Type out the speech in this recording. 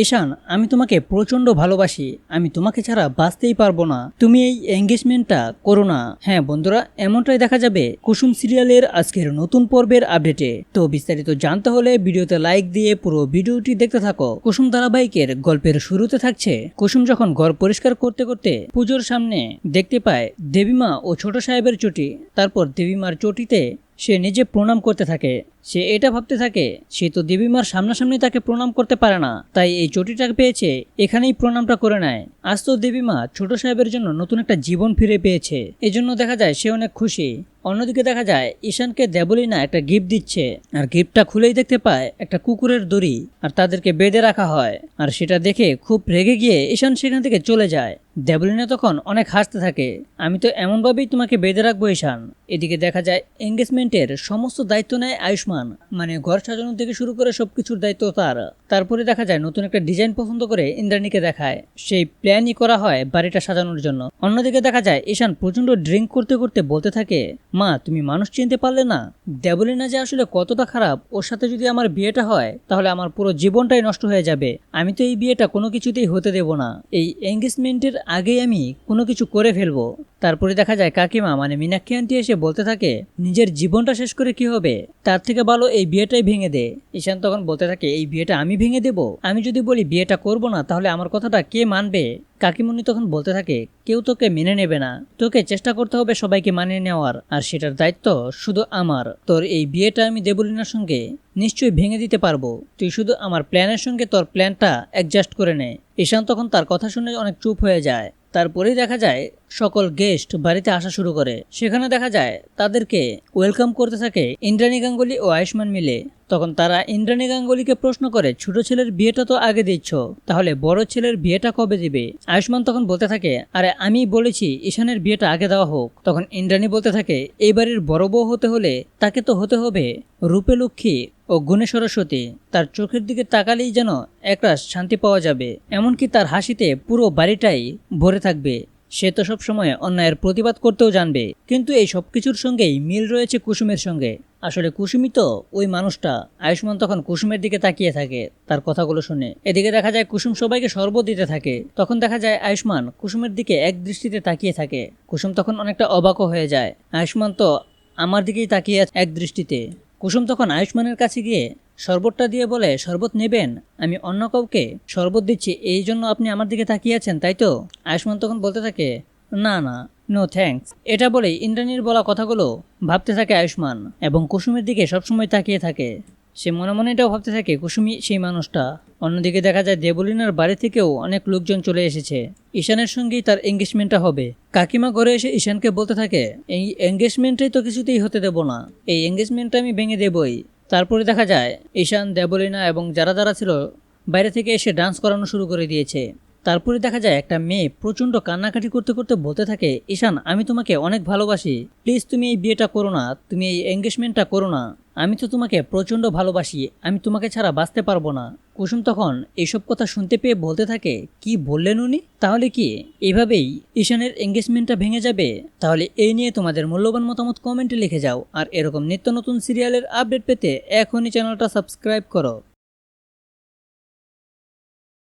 ঈশান, আমি তোমাকে প্রচন্ড ভালোবাসি। আমি তোমাকে ছাড়া বাঁচতেই পারবো না। তুমি এই এঙ্গেজমেন্টটা করো না। হ্যাঁ বন্ধুরা, এমনটাই দেখা যাবে কুসুম সিরিয়ালের আজকের নতুন পর্বের আপডেটে। তো বিস্তারিত জানতে হলে ভিডিওতে লাইক দিয়ে পুরো ভিডিওটি দেখতে থাকো। কুসুম ধারাবাহিকের গল্পের শুরুতে থাকছে কুসুম যখন ঘর পরিষ্কার করতে করতে পুজোর সামনে দেখতে পায় দেবীমা ও ছোট সাহেবের চটি। তারপর দেবীমার চটিতে সে নিজে প্রণাম করতে থাকে। সে এটা ভাবতে থাকে সে তো দেবীমার সামনাসামনি তাকে প্রণাম করতে পারে না, তাই এই চটিটা পেয়েছে, এখানেই প্রণামটা করে নেয়। আজ তো দেবীমা ছোট সাহেবের জন্য নতুন একটা জীবন ফিরে পেয়েছে, এজন্য দেখা যায় সে অনেক খুশি। অন্যদিকে দেখা যায় ঈশানকে দেবলীনা একটা গিফট দিচ্ছে, আর গিফটটা খুলেই দেখতে পায় একটা কুকুরের দড়ি, আর তাদেরকে বেঁধে রাখা হয়। আর সেটা দেখে খুব রেগে গিয়ে ঈশান সেখান থেকে চলে যায়। দেবলীনা তখন অনেক হাসতে থাকে, আমি তো এমনভাবেই তোমাকে বেঁধে রাখবো ঈশান। এদিকে দেখা যায় এঙ্গেজমেন্টের সমস্ত দায়িত্ব নেয় আয়ুষ্মান, মানে ঘর সাজানো থেকে শুরু করে সবকিছুর দায়িত্ব তার। তারপরে দেখা যায় নতুন একটা ডিজাইন পছন্দ করে ইন্দ্রাণীকে দেখায়, সেই প্ল্যানই করা হয় বাড়িটা সাজানোর জন্য। অন্যদিকে দেখা যায় ঈশান প্রচন্ড ড্রিঙ্ক করতে করতে বলতে থাকে, মা তুমি মানুষ চিনতে পারলে না? দেবলীনা যে আসলে কতটা খারাপ, ওর সাথে যদি আমার বিয়েটা হয় তাহলে আমার পুরো জীবনটাই নষ্ট হয়ে যাবে। আমি তো এই বিয়েটা কোনো কিছুতেই হতে দেব না। এই এঙ্গেজমেন্টের আগেই আমি কোনো কিছু করে ফেলবো। তারপরে দেখা যায় কাকিমা মানে মীনাক্ষী আন্টি এসে বলতে থাকে, নিজের জীবনটা শেষ করে কি হবে, তার থেকে ভালো এই বিয়েটাই ভেঙে দে। ঈশান তখন বলতে থাকে, এই বিয়েটা আমি ভেঙে দেব? আমি যদি বলি বিয়েটা করব না তাহলে আমার কথাটা কে মানবে? কাকিমণি তখন বলতে থাকে, কেউ তোকে মেনে নেবে না, তোকে চেষ্টা করতে হবে সবাইকে মানিয়ে নেওয়ার, আর সেটার দায়িত্ব শুধু আমার। তোর এই বিয়েটা আমি দেবলীনার সঙ্গে নিশ্চয়ই ভেঙে দিতে পারবো, তুই শুধু আমার প্ল্যানের সঙ্গে তোর প্ল্যানটা অ্যাডজাস্ট করে নে। ঈশান তখন তার কথা শুনে অনেক চুপ হয়ে যায়। তারপরেই দেখা যায় সকল গেস্ট বাড়িতে আসা শুরু করে। সেখানে দেখা যায় তাদেরকে ওয়েলকাম করতে থাকে ইন্দ্রাণী গাঙ্গুলি ও আয়ুষ্মান মিলে। তখন তারা ইন্দ্রাণী গাঙ্গুলিকে প্রশ্ন করে, ছোট ছেলের বিয়েটা তো আগে দিচ্ছ, তাহলে বড় ছেলের বিয়েটা কবে দিবে? আয়ুষ্মান তখন বলতে থাকে, আরে আমি বলেছি ঈশানের বিয়েটা আগে দেওয়া হোক। তখন ইন্দ্রাণী বলতে থাকে, এই বাড়ির বড় বউ হতে হলে তাকে তো হতে হবে রূপে লক্ষ্মী ও গুণে সরস্বতী। তার চোখের দিকে তাকালেই যেন একরাশ শান্তি পাওয়া যাবে, এমনকি তার হাসিতে পুরো বাড়িটাই ভরে থাকবে। সে তো সবসময় অন্যায়ের প্রতিবাদ করতেও জানবে। কিন্তু এই সব কিছুর সঙ্গেই মিল রয়েছে কুসুমের সঙ্গে। আসলে কুসুমই তো ওই মানুষটা। আয়ুষ্মান তখন কুসুমের দিকে তাকিয়ে থাকে তার কথাগুলো শুনে। এদিকে দেখা যায় কুসুম সবাইকে শরবত দিতে থাকে। তখন দেখা যায় আয়ুষ্মান কুসুমের দিকে এক দৃষ্টিতে তাকিয়ে থাকে। কুসুম তখন অনেকটা অবাকও হয়ে যায়, আয়ুষ্মান তো আমার দিকেই তাকিয়ে এক দৃষ্টিতে। কুসুম তখন আয়ুষ্মানের কাছে গিয়ে শরবতটা দিয়ে বলে, শরবত নেবেন? আমি অন্য কাউকে শরবত দিচ্ছি, এই জন্য আপনি আমার দিকে তাকিয়ে আছেন তাই তো? আয়ুষ্মান তখন বলতে থাকে, না না, নো থ্যাঙ্কস। এটা বলেই ইন্দ্রাণীর বলা কথাগুলো ভাবতে থাকে আয়ুষ্মান, এবং কুসুমের দিকে সবসময় তাকিয়ে থাকে। সে মনে মনে এটাও ভাবতে থাকে কুসুমই সেই মানুষটা। অন্যদিকে দেখা যায় দেবলীনার বাড়ি থেকেও অনেক লোকজন চলে এসেছে। ঈশানের সঙ্গেই তার এঙ্গেজমেন্টটা হবে। কাকিমা ঘরে এসে ঈশানকে বলতে থাকে, এই এঙ্গেজমেন্টটাই তো কিছুতেই হতে দেব না, এই এঙ্গেজমেন্টটা আমি ভেঙে দেবই। তারপরে দেখা যায় ঈশান, দেবলীনা এবং যারা যারা ছিল বাইরে থেকে এসে ডান্স করানো শুরু করে দিয়েছে। তারপরে দেখা যায় একটা মেয়ে প্রচণ্ড কান্নাকাটি করতে করতে বলতে থাকে, ঈশান আমি তোমাকে অনেক ভালোবাসি, প্লিজ তুমি এই বিয়েটা করো না, তুমি এই এঙ্গেজমেন্টটা করো না। আমি তো তোমাকে প্রচণ্ড ভালোবাসি, আমি তোমাকে ছাড়া বাঁচতে পারবো না। কুসুম তখন এইসব কথা শুনতে পেয়ে বলতে থাকে, কি বললেন উনি? তাহলে কি এভাবেই ঈশানের এঙ্গেজমেন্টটা ভেঙে যাবে? তাহলে এই নিয়ে তোমাদের মূল্যবান মতামত কমেন্টে লিখে যাও। আর এরকম নিত্য নতুন সিরিয়ালের আপডেট পেতে এখনই চ্যানেলটা সাবস্ক্রাইব করো।